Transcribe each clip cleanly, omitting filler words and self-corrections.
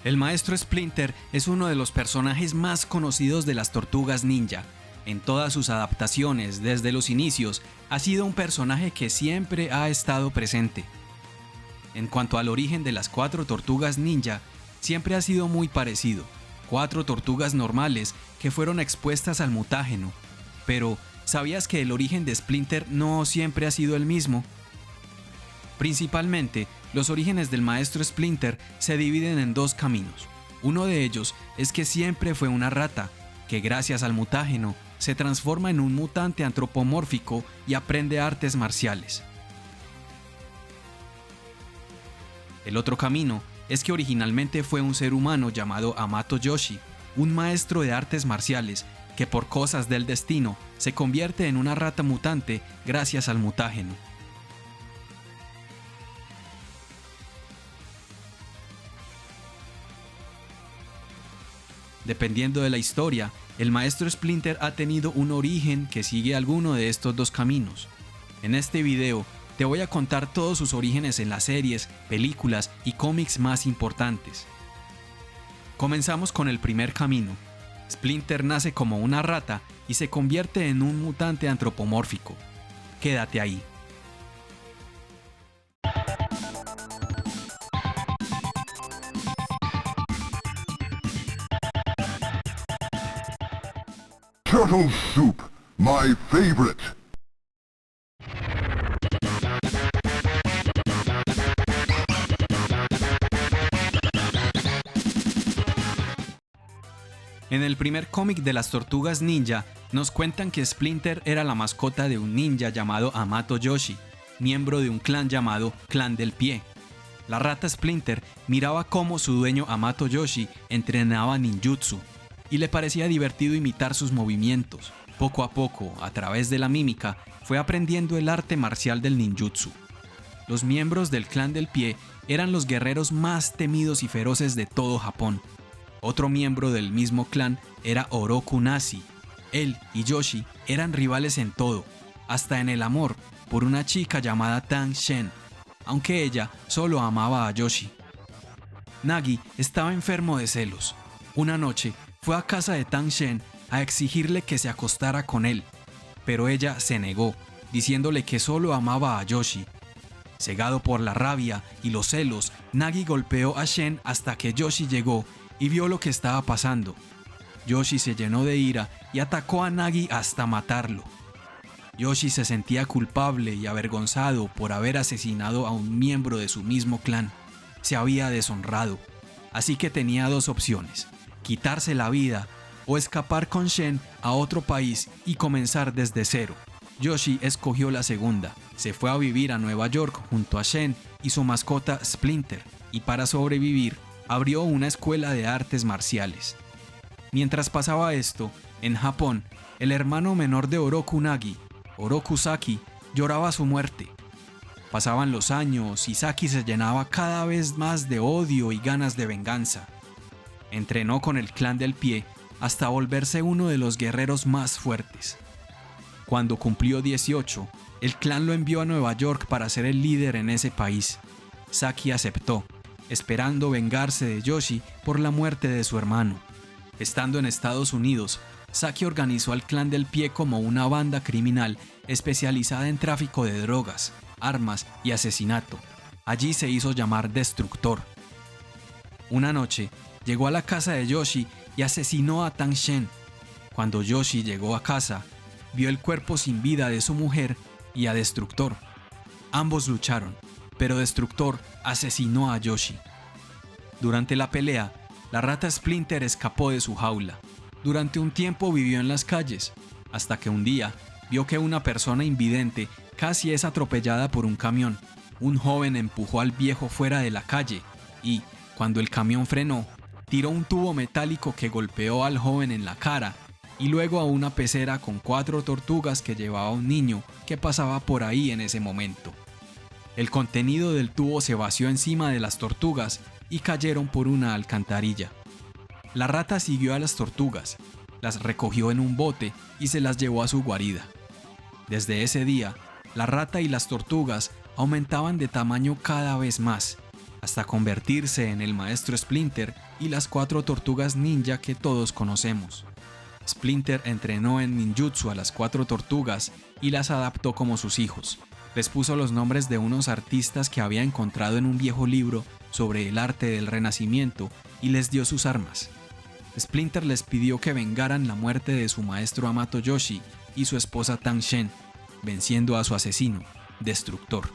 El maestro Splinter es uno de los personajes más conocidos de las Tortugas Ninja. En todas sus adaptaciones, desde los inicios, ha sido un personaje que siempre ha estado presente. En cuanto al origen de las 4 Tortugas Ninja, siempre ha sido muy parecido. 4 tortugas normales que fueron expuestas al mutágeno. Pero, ¿sabías que el origen de Splinter no siempre ha sido el mismo? Principalmente, los orígenes del maestro Splinter se dividen en 2 caminos. Uno de ellos es que siempre fue una rata, que gracias al mutágeno se transforma en un mutante antropomórfico y aprende artes marciales. El otro camino es que originalmente fue un ser humano llamado Hamato Yoshi, un maestro de artes marciales que por cosas del destino se convierte en una rata mutante gracias al mutágeno. Dependiendo de la historia, el maestro Splinter ha tenido un origen que sigue alguno de estos 2 caminos. En este video te voy a contar todos sus orígenes en las series, películas y cómics más importantes. Comenzamos con el primer camino. Splinter nace como una rata y se convierte en un mutante antropomórfico. Quédate ahí. Turtle soup, my favorite. En el primer cómic de las Tortugas Ninja, nos cuentan que Splinter era la mascota de un ninja llamado Hamato Yoshi, miembro de un clan llamado Clan del Pie. La rata Splinter miraba cómo su dueño Hamato Yoshi entrenaba ninjutsu, y le parecía divertido imitar sus movimientos. Poco a poco, a través de la mímica, fue aprendiendo el arte marcial del ninjutsu. Los miembros del Clan del Pie eran los guerreros más temidos y feroces de todo Japón. Otro miembro del mismo clan era Oroku Nashi. Él y Yoshi eran rivales en todo, hasta en el amor, por una chica llamada Tang Shen, aunque ella solo amaba a Yoshi. Nagi estaba enfermo de celos. Una noche fue a casa de Tang Shen a exigirle que se acostara con él, pero ella se negó, diciéndole que solo amaba a Yoshi. Cegado por la rabia y los celos, Nagi golpeó a Shen hasta que Yoshi llegó y vio lo que estaba pasando. Yoshi se llenó de ira y atacó a Nagi hasta matarlo. Yoshi se sentía culpable y avergonzado por haber asesinado a un miembro de su mismo clan. Se había deshonrado, así que tenía 2 opciones: quitarse la vida o escapar con Shen a otro país y comenzar desde cero. Yoshi escogió la segunda. Se fue a vivir a Nueva York junto a Shen y su mascota Splinter, y para sobrevivir abrió una escuela de artes marciales. Mientras pasaba esto, en Japón, el hermano menor de Oroku Nagi, Oroku Saki, lloraba su muerte. Pasaban los años y Saki se llenaba cada vez más de odio y ganas de venganza. Entrenó con el Clan del Pie hasta volverse uno de los guerreros más fuertes. Cuando cumplió 18, el clan lo envió a Nueva York para ser el líder en ese país. Saki aceptó, esperando vengarse de Yoshi por la muerte de su hermano. Estando en Estados Unidos, Saki organizó al Clan del Pie como una banda criminal especializada en tráfico de drogas, armas y asesinato. Allí se hizo llamar Destructor. Una noche, llegó a la casa de Yoshi y asesinó a Tang Shen. Cuando Yoshi llegó a casa, vio el cuerpo sin vida de su mujer y a Destructor. Ambos lucharon, pero Destructor asesinó a Yoshi. Durante la pelea, la rata Splinter escapó de su jaula. Durante un tiempo vivió en las calles, hasta que un día vio que una persona invidente casi es atropellada por un camión. Un joven empujó al viejo fuera de la calle y, cuando el camión frenó, tiró un tubo metálico que golpeó al joven en la cara y luego a una pecera con 4 tortugas que llevaba un niño que pasaba por ahí en ese momento. El contenido del tubo se vació encima de las tortugas y cayeron por una alcantarilla. La rata siguió a las tortugas, las recogió en un bote y se las llevó a su guarida. Desde ese día, la rata y las tortugas aumentaban de tamaño cada vez más, hasta convertirse en el maestro Splinter y las 4 tortugas ninja que todos conocemos. Splinter entrenó en ninjutsu a las 4 tortugas y las adaptó como sus hijos. Les puso los nombres de unos artistas que había encontrado en un viejo libro sobre el arte del Renacimiento y les dio sus armas. Splinter les pidió que vengaran la muerte de su maestro Hamato Yoshi y su esposa Tang Shen, venciendo a su asesino, Destructor.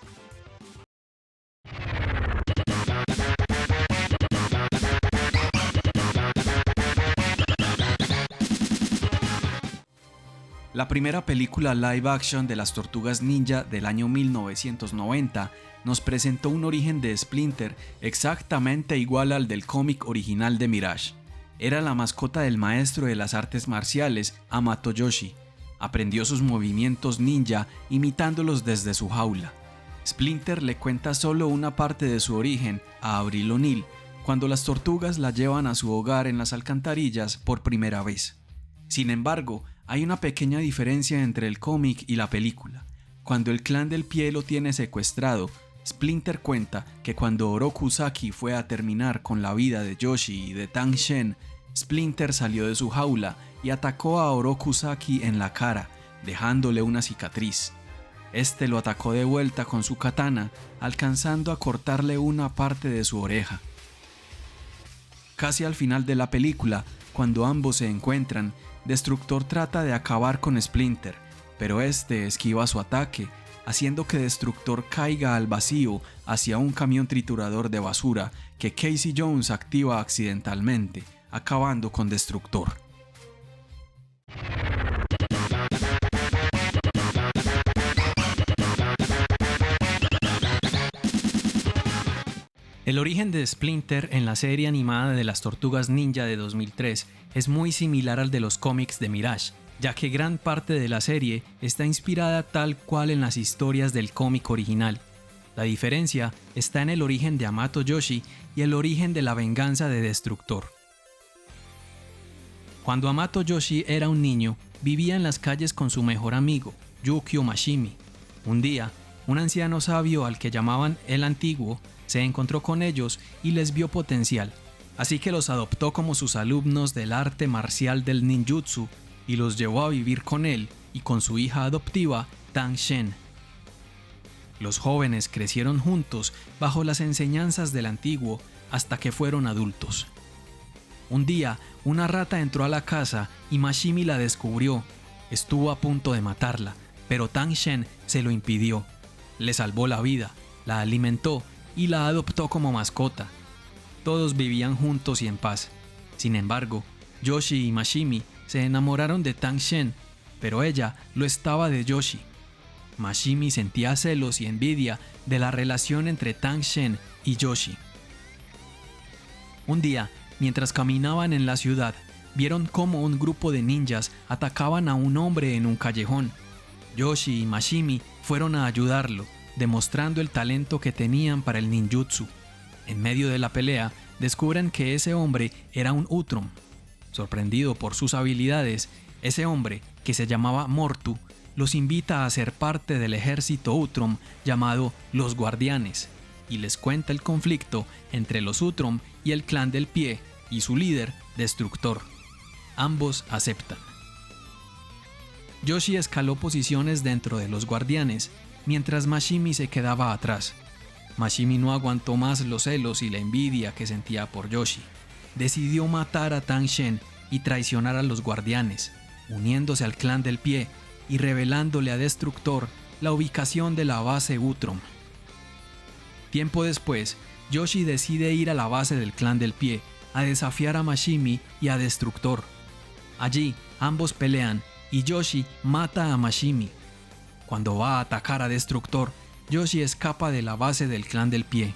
La primera película live action de las Tortugas Ninja del año 1990 nos presentó un origen de Splinter exactamente igual al del cómic original de Mirage. Era la mascota del maestro de las artes marciales, Hamato Yoshi. Aprendió sus movimientos ninja imitándolos desde su jaula. Splinter le cuenta solo una parte de su origen a Avril O'Neil cuando las tortugas la llevan a su hogar en las alcantarillas por primera vez. Sin embargo, hay una pequeña diferencia entre el cómic y la película. Cuando el clan del pie lo tiene secuestrado, Splinter cuenta que cuando Oroku Saki fue a terminar con la vida de Yoshi y de Tang Shen, Splinter salió de su jaula y atacó a Oroku Saki en la cara, dejándole una cicatriz. Este lo atacó de vuelta con su katana, alcanzando a cortarle una parte de su oreja. Casi al final de la película, cuando ambos se encuentran, Destructor trata de acabar con Splinter, pero este esquiva su ataque, haciendo que Destructor caiga al vacío hacia un camión triturador de basura que Casey Jones activa accidentalmente, acabando con Destructor. El origen de Splinter en la serie animada de las Tortugas Ninja de 2003 es muy similar al de los cómics de Mirage, ya que gran parte de la serie está inspirada tal cual en las historias del cómic original. La diferencia está en el origen de Hamato Yoshi y el origen de la venganza de Destructor. Cuando Hamato Yoshi era un niño, vivía en las calles con su mejor amigo, Yukio Mashimi. Un día, un anciano sabio al que llamaban el Antiguo se encontró con ellos y les vio potencial, así que los adoptó como sus alumnos del arte marcial del ninjutsu y los llevó a vivir con él y con su hija adoptiva, Tang Shen. Los jóvenes crecieron juntos bajo las enseñanzas del Antiguo hasta que fueron adultos. Un día, una rata entró a la casa y Mashimi la descubrió. Estuvo a punto de matarla, pero Tang Shen se lo impidió. Le salvó la vida, la alimentó y la adoptó como mascota. Todos vivían juntos y en paz. Sin embargo, Yoshi y Mashimi se enamoraron de Tang Shen, pero ella lo estaba de Yoshi. Mashimi sentía celos y envidia de la relación entre Tang Shen y Yoshi. Un día, mientras caminaban en la ciudad, vieron cómo un grupo de ninjas atacaban a un hombre en un callejón. Yoshi y Mashimi fueron a ayudarlo, demostrando el talento que tenían para el ninjutsu. En medio de la pelea, descubren que ese hombre era un Utrom. Sorprendido por sus habilidades, ese hombre, que se llamaba Mortu, los invita a ser parte del ejército Utrom llamado los Guardianes, y les cuenta el conflicto entre los Utrom y el clan del pie y su líder, Destructor. Ambos aceptan. Yoshi escaló posiciones dentro de los Guardianes, mientras Mashimi se quedaba atrás. Mashimi no aguantó más los celos y la envidia que sentía por Yoshi. Decidió matar a Tang Shen y traicionar a los Guardianes, uniéndose al clan del pie y revelándole a Destructor la ubicación de la base Utrom. Tiempo después, Yoshi decide ir a la base del clan del pie a desafiar a Mashimi y a Destructor. Allí, ambos pelean y Yoshi mata a Mashimi. Cuando va a atacar a Destructor, Yoshi escapa de la base del clan del pie.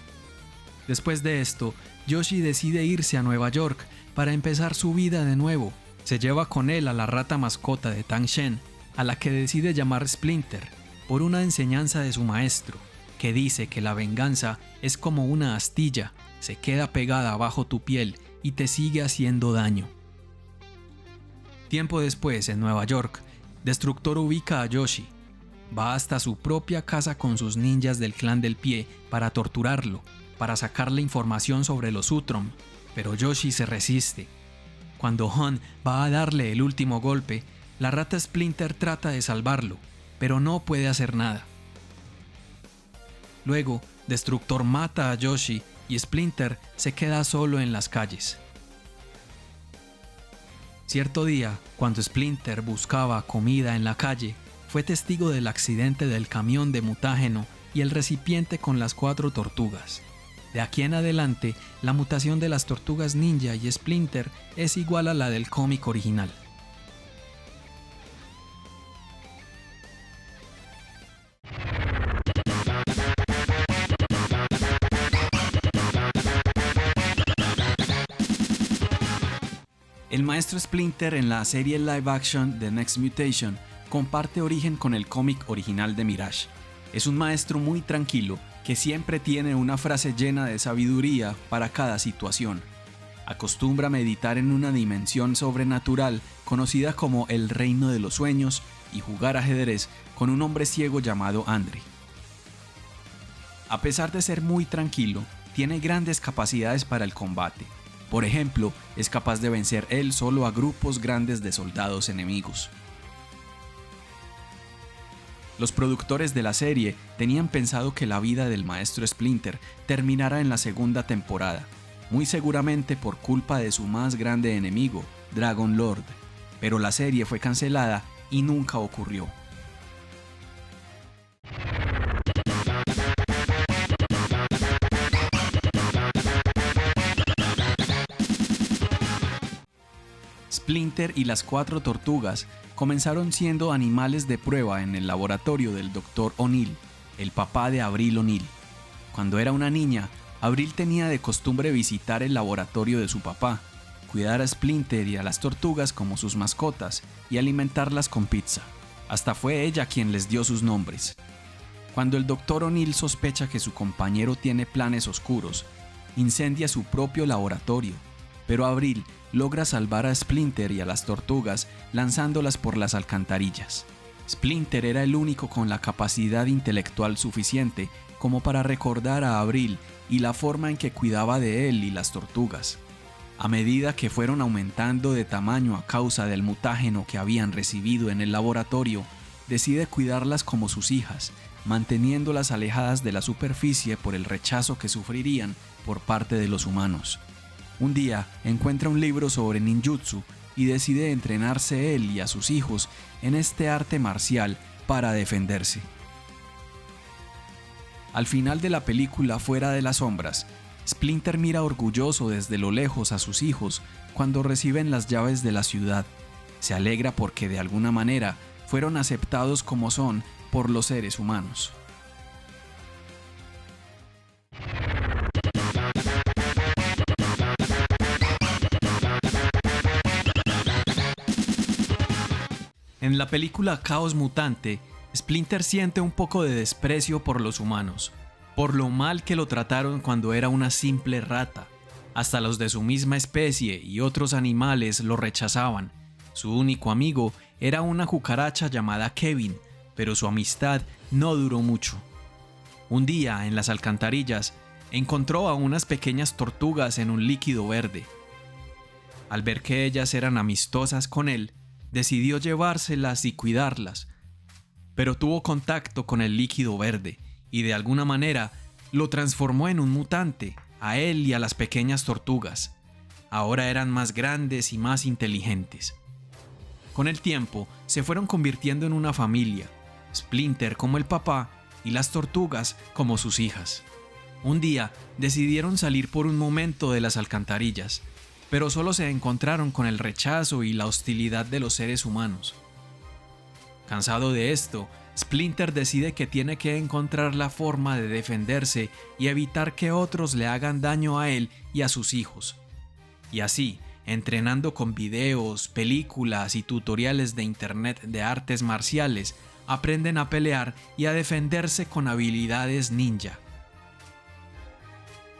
Después de esto, Yoshi decide irse a Nueva York para empezar su vida de nuevo. Se lleva con él a la rata mascota de Tang Shen, a la que decide llamar Splinter, por una enseñanza de su maestro, que dice que la venganza es como una astilla, se queda pegada bajo tu piel y te sigue haciendo daño. Tiempo después, en Nueva York, Destructor ubica a Yoshi. Va hasta su propia casa con sus ninjas del clan del pie para torturarlo, para sacarle información sobre los Utrom, pero Yoshi se resiste. Cuando Han va a darle el último golpe, la rata Splinter trata de salvarlo, pero no puede hacer nada. Luego, Destructor mata a Yoshi y Splinter se queda solo en las calles. Cierto día, cuando Splinter buscaba comida en la calle, fue testigo del accidente del camión de mutágeno y el recipiente con las 4 tortugas. De aquí en adelante, la mutación de las tortugas ninja y Splinter es igual a la del cómic original. El maestro Splinter en la serie live action The Next Mutation comparte origen con el cómic original de Mirage. Es un maestro muy tranquilo que siempre tiene una frase llena de sabiduría para cada situación. Acostumbra meditar en una dimensión sobrenatural conocida como el Reino de los Sueños y jugar ajedrez con un hombre ciego llamado Andre. A pesar de ser muy tranquilo, tiene grandes capacidades para el combate. Por ejemplo, es capaz de vencer él solo a grupos grandes de soldados enemigos. Los productores de la serie tenían pensado que la vida del maestro Splinter terminara en la segunda temporada, muy seguramente por culpa de su más grande enemigo, Dragon Lord, pero la serie fue cancelada y nunca ocurrió. Splinter y las 4 tortugas comenzaron siendo animales de prueba en el laboratorio del Dr. O'Neill, el papá de Avril O'Neill. Cuando era una niña, Avril tenía de costumbre visitar el laboratorio de su papá, cuidar a Splinter y a las tortugas como sus mascotas y alimentarlas con pizza. Hasta fue ella quien les dio sus nombres. Cuando el Dr. O'Neill sospecha que su compañero tiene planes oscuros, incendia su propio laboratorio, pero Avril logra salvar a Splinter y a las tortugas lanzándolas por las alcantarillas. Splinter era el único con la capacidad intelectual suficiente como para recordar a Avril y la forma en que cuidaba de él y las tortugas. A medida que fueron aumentando de tamaño a causa del mutágeno que habían recibido en el laboratorio, decide cuidarlas como sus hijas, manteniéndolas alejadas de la superficie por el rechazo que sufrirían por parte de los humanos. Un día encuentra un libro sobre ninjutsu y decide entrenarse él y a sus hijos en este arte marcial para defenderse. Al final de la película Fuera de las Sombras, Splinter mira orgulloso desde lo lejos a sus hijos cuando reciben las llaves de la ciudad. Se alegra porque de alguna manera fueron aceptados como son por los seres humanos. En la película Caos Mutante, Splinter siente un poco de desprecio por los humanos, por lo mal que lo trataron cuando era una simple rata. Hasta los de su misma especie y otros animales lo rechazaban. Su único amigo era una cucaracha llamada Kevin, pero su amistad no duró mucho. Un día, en las alcantarillas, encontró a unas pequeñas tortugas en un líquido verde. Al ver que ellas eran amistosas con él, decidió llevárselas y cuidarlas, pero tuvo contacto con el líquido verde y de alguna manera lo transformó en un mutante, a él y a las pequeñas tortugas. Ahora eran más grandes y más inteligentes. Con el tiempo se fueron convirtiendo en una familia, Splinter como el papá y las tortugas como sus hijas. Un día decidieron salir por un momento de las alcantarillas, pero solo se encontraron con el rechazo y la hostilidad de los seres humanos. Cansado de esto, Splinter decide que tiene que encontrar la forma de defenderse y evitar que otros le hagan daño a él y a sus hijos. Y así, entrenando con videos, películas y tutoriales de internet de artes marciales, aprenden a pelear y a defenderse con habilidades ninja.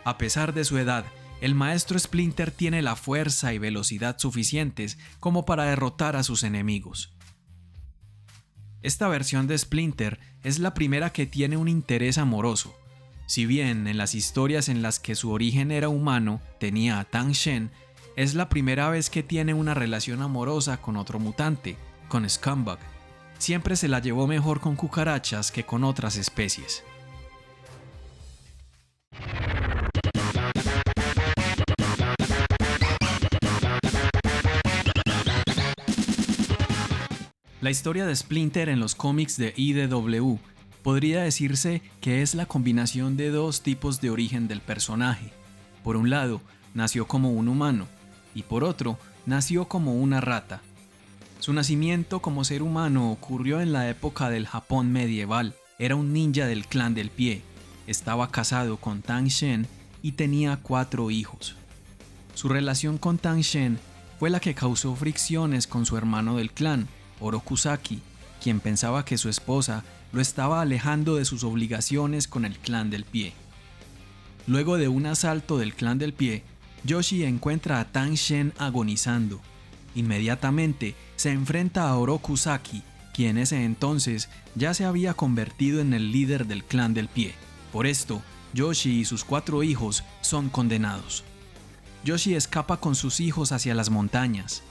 A pesar de su edad, el maestro Splinter tiene la fuerza y velocidad suficientes como para derrotar a sus enemigos. Esta versión de Splinter es la primera que tiene un interés amoroso. Si bien en las historias en las que su origen era humano tenía a Tang Shen, es la primera vez que tiene una relación amorosa con otro mutante, con Scumbag. Siempre se la llevó mejor con cucarachas que con otras especies. La historia de Splinter en los cómics de IDW podría decirse que es la combinación de dos tipos de origen del personaje. Por un lado, nació como un humano, y por otro, nació como una rata. Su nacimiento como ser humano ocurrió en la época del Japón medieval. Era un ninja del clan del pie, estaba casado con Tang Shen y tenía 4 hijos. Su relación con Tang Shen fue la que causó fricciones con su hermano del clan, Orokusaki, quien pensaba que su esposa lo estaba alejando de sus obligaciones con el clan del pie. Luego de un asalto del clan del pie, Yoshi encuentra a Tang Shen agonizando. Inmediatamente se enfrenta a Orokusaki, quien en ese entonces ya se había convertido en el líder del clan del pie. Por esto, Yoshi y sus 4 hijos son condenados. Yoshi escapa con sus hijos hacia las montañas.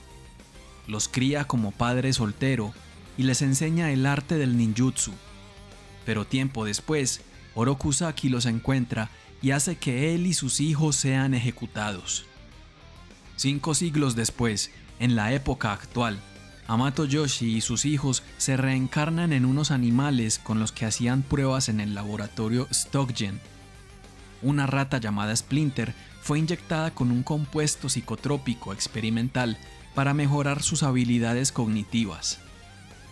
Los cría como padre soltero y les enseña el arte del ninjutsu. Pero tiempo después, Orokusaki los encuentra y hace que él y sus hijos sean ejecutados. 5 siglos después, en la época actual, Hamato Yoshi y sus hijos se reencarnan en unos animales con los que hacían pruebas en el laboratorio Stockgen. Una rata llamada Splinter fue inyectada con un compuesto psicotrópico experimental para mejorar sus habilidades cognitivas.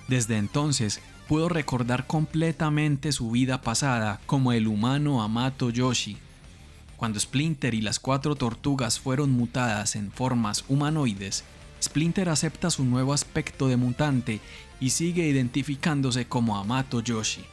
Desde entonces, pudo recordar completamente su vida pasada como el humano Hamato Yoshi. Cuando Splinter y las 4 tortugas fueron mutadas en formas humanoides, Splinter acepta su nuevo aspecto de mutante y sigue identificándose como Hamato Yoshi.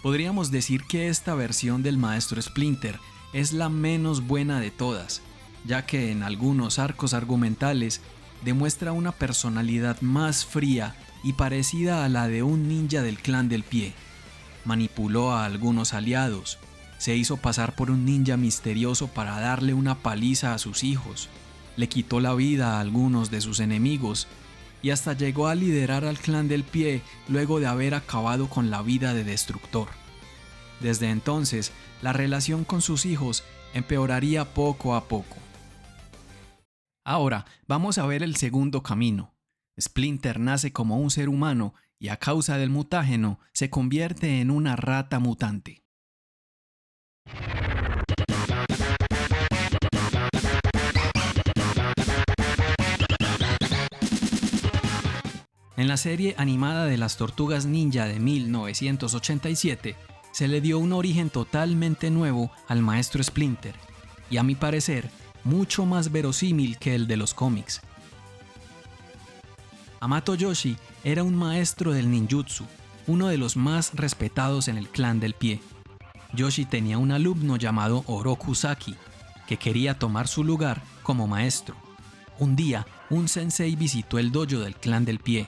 Podríamos decir que esta versión del maestro Splinter es la menos buena de todas, ya que en algunos arcos argumentales demuestra una personalidad más fría y parecida a la de un ninja del clan del pie. Manipuló a algunos aliados, se hizo pasar por un ninja misterioso para darle una paliza a sus hijos, le quitó la vida a algunos de sus enemigos y hasta llegó a liderar al clan del pie luego de haber acabado con la vida de Destructor. Desde entonces, la relación con sus hijos empeoraría poco a poco. Ahora vamos a ver el segundo camino. Splinter nace como un ser humano y a causa del mutágeno se convierte en una rata mutante. En la serie animada de las Tortugas Ninja de 1987, se le dio un origen totalmente nuevo al maestro Splinter, y a mi parecer, mucho más verosímil que el de los cómics. Hamato Yoshi era un maestro del ninjutsu, uno de los más respetados en el clan del pie. Yoshi tenía un alumno llamado Orokusaki, que quería tomar su lugar como maestro. Un día, un sensei visitó el dojo del clan del pie.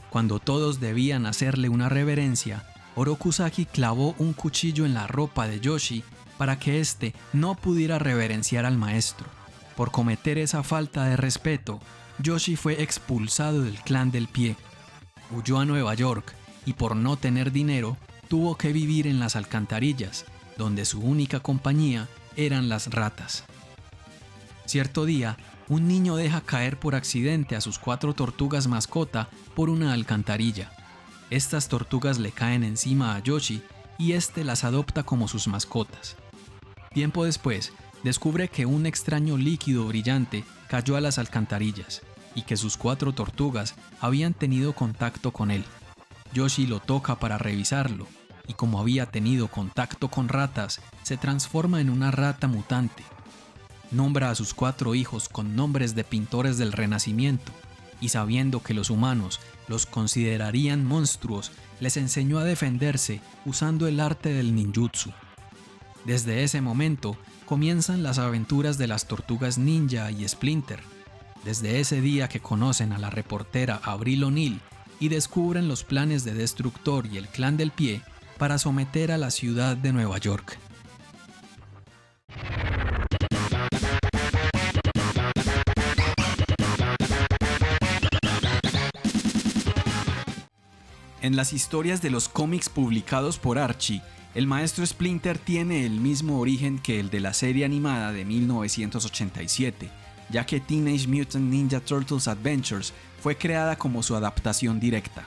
Cuando todos debían hacerle una reverencia, Orokusaki clavó un cuchillo en la ropa de Yoshi para que éste no pudiera reverenciar al maestro. Por cometer esa falta de respeto, Yoshi fue expulsado del clan del pie. Huyó a Nueva York y por no tener dinero, tuvo que vivir en las alcantarillas, donde su única compañía eran las ratas. Cierto día, un niño deja caer por accidente a sus 4 tortugas mascota por una alcantarilla. Estas tortugas le caen encima a Yoshi y este las adopta como sus mascotas. Tiempo después, descubre que un extraño líquido brillante cayó a las alcantarillas y que sus 4 tortugas habían tenido contacto con él. Yoshi lo toca para revisarlo y como había tenido contacto con ratas, se transforma en una rata mutante. Nombra a sus 4 hijos con nombres de pintores del Renacimiento y sabiendo que los humanos los considerarían monstruos, les enseñó a defenderse usando el arte del ninjutsu. Desde ese momento comienzan las aventuras de las Tortugas Ninja y Splinter. Desde ese día que conocen a la reportera Avril O'Neil y descubren los planes de Destructor y el Clan del Pie para someter a la ciudad de Nueva York. En las historias de los cómics publicados por Archie, el maestro Splinter tiene el mismo origen que el de la serie animada de 1987, ya que Teenage Mutant Ninja Turtles Adventures fue creada como su adaptación directa.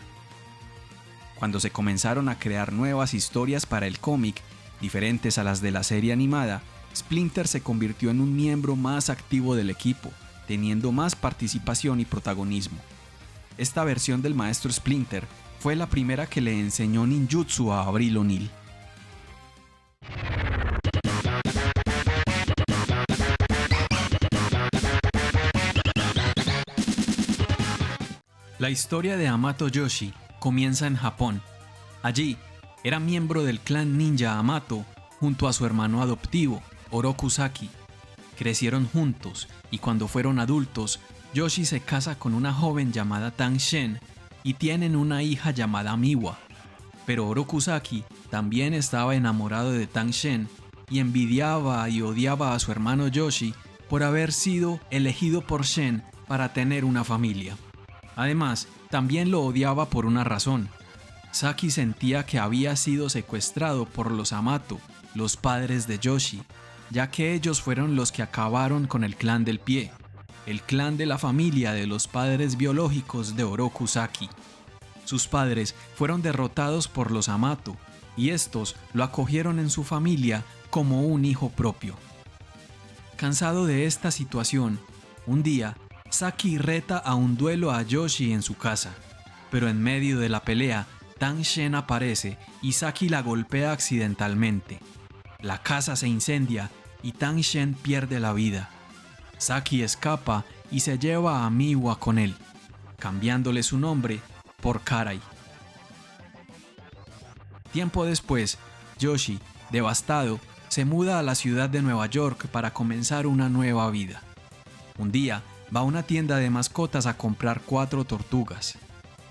Cuando se comenzaron a crear nuevas historias para el cómic, diferentes a las de la serie animada, Splinter se convirtió en un miembro más activo del equipo, teniendo más participación y protagonismo. Esta versión del maestro Splinter fue la primera que le enseñó ninjutsu a Avril O'Neil. La historia de Hamato Yoshi comienza en Japón. Allí, era miembro del clan ninja Hamato junto a su hermano adoptivo, Oroku Saki. Crecieron juntos y cuando fueron adultos, Yoshi se casa con una joven llamada Tang Shen y tienen una hija llamada Miwa. Pero Oroku Saki también estaba enamorado de Tang Shen y envidiaba y odiaba a su hermano Yoshi por haber sido elegido por Shen para tener una familia. Además, también lo odiaba por una razón. Saki sentía que había sido secuestrado por los Hamato, los padres de Yoshi, ya que ellos fueron los que acabaron con el clan del pie, el clan de la familia de los padres biológicos de Oroku Saki. Sus padres fueron derrotados por los Hamato, y estos lo acogieron en su familia como un hijo propio. Cansado de esta situación, un día, Saki reta a un duelo a Yoshi en su casa, pero en medio de la pelea, Tang Shen aparece y Saki la golpea accidentalmente. La casa se incendia y Tang Shen pierde la vida. Saki escapa y se lleva a Miwa con él, cambiándole su nombre por Karai. Tiempo después, Yoshi, devastado, se muda a la ciudad de Nueva York para comenzar una nueva vida. Un día, va a una tienda de mascotas a comprar 4 tortugas.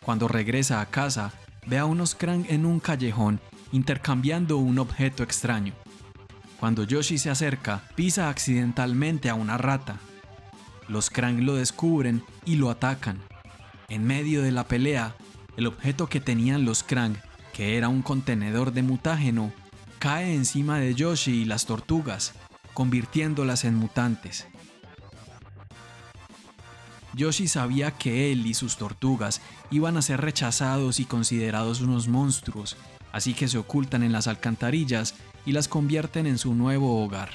Cuando regresa a casa, ve a unos Krang en un callejón intercambiando un objeto extraño. Cuando Yoshi se acerca, pisa accidentalmente a una rata. Los Krang lo descubren y lo atacan. En medio de la pelea, el objeto que tenían los Krang, que era un contenedor de mutágeno, cae encima de Yoshi y las tortugas, convirtiéndolas en mutantes. Yoshi sabía que él y sus tortugas iban a ser rechazados y considerados unos monstruos, así que se ocultan en las alcantarillas y las convierten en su nuevo hogar.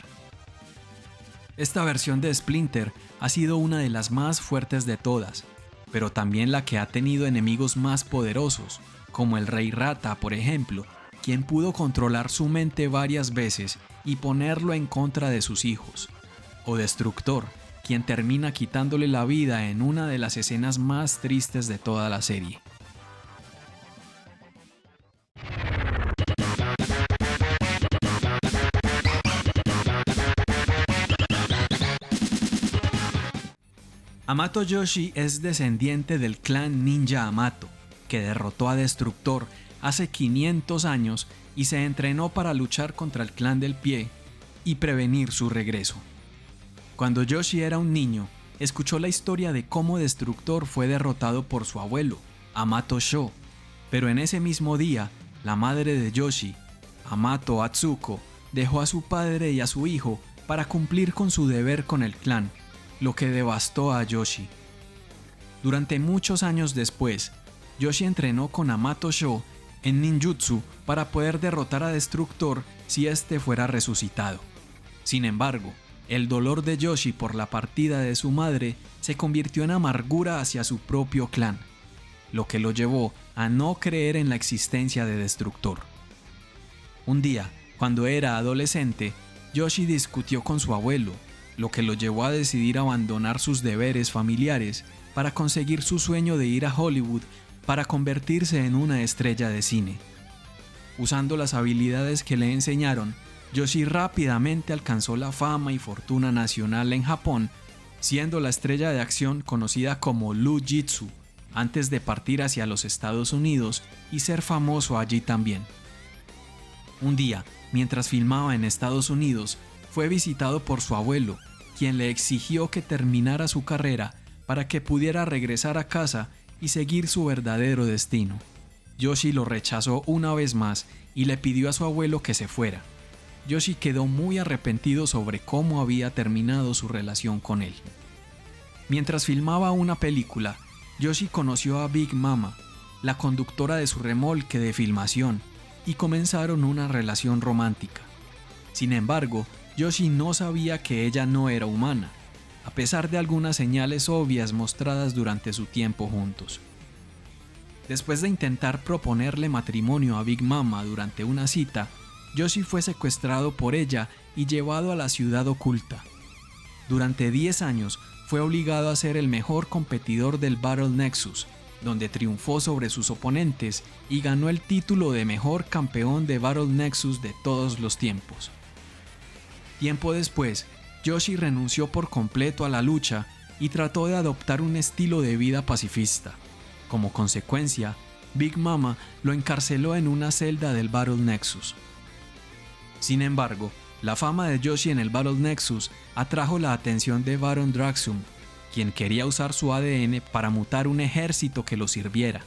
Esta versión de Splinter ha sido una de las más fuertes de todas, pero también la que ha tenido enemigos más poderosos, como el Rey Rata, por ejemplo, quien pudo controlar su mente varias veces y ponerlo en contra de sus hijos, o Destructor, quien termina quitándole la vida en una de las escenas más tristes de toda la serie. Hamato Yoshi es descendiente del clan ninja Hamato, que derrotó a Destructor hace 500 años y se entrenó para luchar contra el clan del pie y prevenir su regreso. Cuando Yoshi era un niño, escuchó la historia de cómo Destructor fue derrotado por su abuelo, Hamato Sho, pero en ese mismo día, la madre de Yoshi, Hamato Atsuko, dejó a su padre y a su hijo para cumplir con su deber con el clan, lo que devastó a Yoshi. Durante muchos años después, Yoshi entrenó con Hamato Sho en ninjutsu para poder derrotar a Destructor si éste fuera resucitado. Sin embargo, el dolor de Yoshi por la partida de su madre se convirtió en amargura hacia su propio clan, lo que lo llevó a no creer en la existencia de Destructor. Un día, cuando era adolescente, Yoshi discutió con su abuelo, lo que lo llevó a decidir abandonar sus deberes familiares para conseguir su sueño de ir a Hollywood para convertirse en una estrella de cine. Usando las habilidades que le enseñaron, Yoshi rápidamente alcanzó la fama y fortuna nacional en Japón, siendo la estrella de acción conocida como Lou Jitsu, antes de partir hacia los Estados Unidos y ser famoso allí también. Un día, mientras filmaba en Estados Unidos, fue visitado por su abuelo, quien le exigió que terminara su carrera para que pudiera regresar a casa y seguir su verdadero destino. Yoshi lo rechazó una vez más y le pidió a su abuelo que se fuera. Yoshi quedó muy arrepentido sobre cómo había terminado su relación con él. Mientras filmaba una película, Yoshi conoció a Big Mama, la conductora de su remolque de filmación, y comenzaron una relación romántica. Sin embargo, Yoshi no sabía que ella no era humana, a pesar de algunas señales obvias mostradas durante su tiempo juntos. Después de intentar proponerle matrimonio a Big Mama durante una cita, Yoshi fue secuestrado por ella y llevado a la ciudad oculta. Durante 10 años fue obligado a ser el mejor competidor del Battle Nexus, donde triunfó sobre sus oponentes y ganó el título de mejor campeón de Battle Nexus de todos los tiempos. Tiempo después, Yoshi renunció por completo a la lucha y trató de adoptar un estilo de vida pacifista. Como consecuencia, Big Mama lo encarceló en una celda del Battle Nexus. Sin embargo, la fama de Yoshi en el Battle Nexus atrajo la atención de Baron Draxum, quien quería usar su ADN para mutar un ejército que lo sirviera.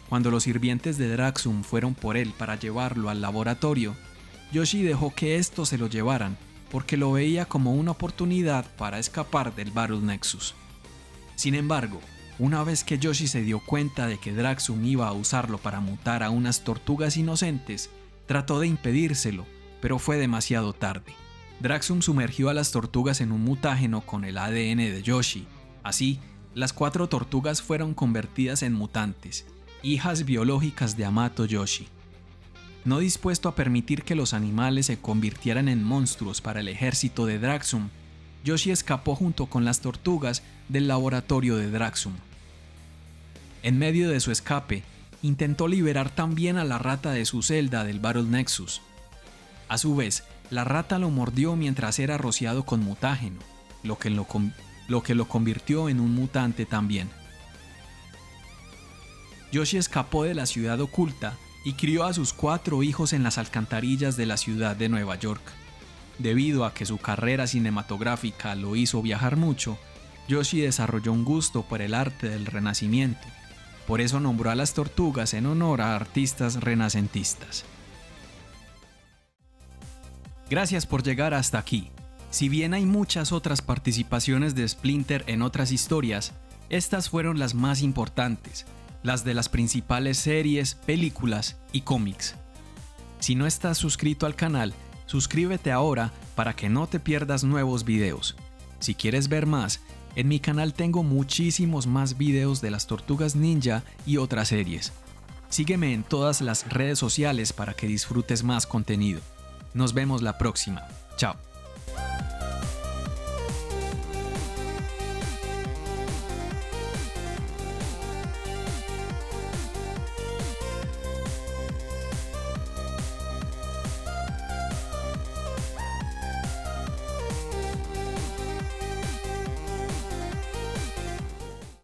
Cuando los sirvientes de Draxum fueron por él para llevarlo al laboratorio, Yoshi dejó que estos se lo llevaran, porque lo veía como una oportunidad para escapar del Battle Nexus. Sin embargo, una vez que Yoshi se dio cuenta de que Draxum iba a usarlo para mutar a unas tortugas inocentes, trató de impedírselo, pero fue demasiado tarde. Draxum sumergió a las tortugas en un mutágeno con el ADN de Yoshi. Así, las 4 tortugas fueron convertidas en mutantes, hijas biológicas de Hamato Yoshi. No dispuesto a permitir que los animales se convirtieran en monstruos para el ejército de Draxum, Yoshi escapó junto con las tortugas del laboratorio de Draxum. En medio de su escape, intentó liberar también a la rata de su celda del Battle Nexus. A su vez, la rata lo mordió mientras era rociado con mutágeno, lo que lo convirtió en un mutante también. Yoshi escapó de la ciudad oculta y crió a sus 4 hijos en las alcantarillas de la ciudad de Nueva York. Debido a que su carrera cinematográfica lo hizo viajar mucho, Yoshi desarrolló un gusto por el arte del Renacimiento. Por eso nombró a las tortugas en honor a artistas renacentistas. Gracias por llegar hasta aquí. Si bien hay muchas otras participaciones de Splinter en otras historias, estas fueron las más importantes, las de las principales series, películas y cómics. Si no estás suscrito al canal, suscríbete ahora para que no te pierdas nuevos videos. Si quieres ver más, en mi canal tengo muchísimos más videos de las Tortugas Ninja y otras series. Sígueme en todas las redes sociales para que disfrutes más contenido. Nos vemos la próxima. Chao.